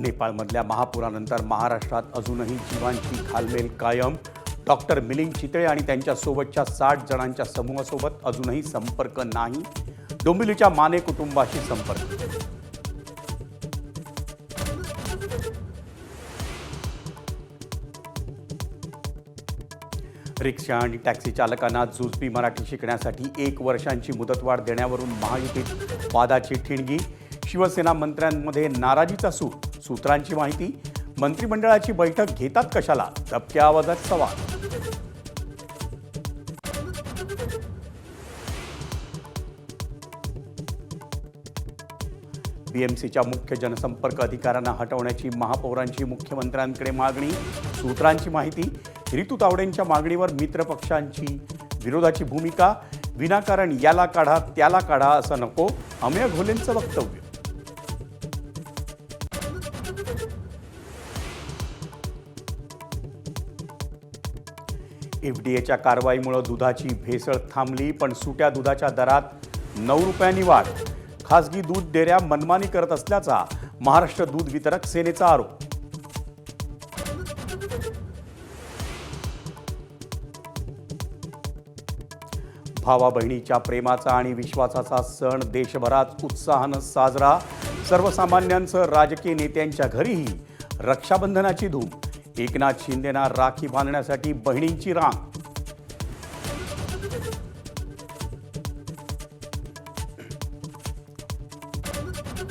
नेपाळमधल्या महापुरानंतर महाराष्ट्रात अजूनही जीवांची घालमेल कायम। डॉक्टर मिलिंद चितळे आणि त्यांच्या सोबतच्या 60 जणांच्या समूहासोबत अजूनही संपर्क नाही। डोंबिवलीच्या माने कुटुंबाशी संपर्क। रिक्षा आणि टॅक्सी चालकांना जुजबी मराठी शिकण्यासाठी 1 वर्षांची मुदतवाढ देण्यावरून महायुतीत वादाची ठिणगी। शिवसेना मंत्र्यांमध्ये नाराजीचा सूर। सूत्रांची माहिती, मंत्रिमंडळाची बैठक घेतात कशाला, दबक्या आवाजात सवाल। बीएमसीच्या मुख्य जनसंपर्क अधिकाऱ्यांना हटवण्याची महापौरांची मुख्यमंत्र्यांकडे मागणी। सूत्रांची माहिती, ऋतू तावडेंच्या मागणीवर मित्रपक्षांची विरोधाची भूमिका। विनाकारण याला काढा त्याला काढा असं नको, अमेय घोलेंचं वक्तव्य। एफडीएच्या कारवाईमुळे दुधाची भेसळ थांबली, पण सुट्या दुधाच्या दरात 9 रुपयांनी वाढ। खासगी दूध डेऱ्या मनमानी करत असल्याचा महाराष्ट्र दूध वितरक सेनेचा आरोप। भावा बहिणीच्या प्रेमाचा आणि विश्वासाचा सण देशभरात उत्साहानं साजरा। सर्वसामान्यांसह राजकीय नेत्यांच्या घरीही रक्षाबंधनाची धूम। एकनाथ शिंदेंना राखी बांधण्यासाठी बहिणींची रांग।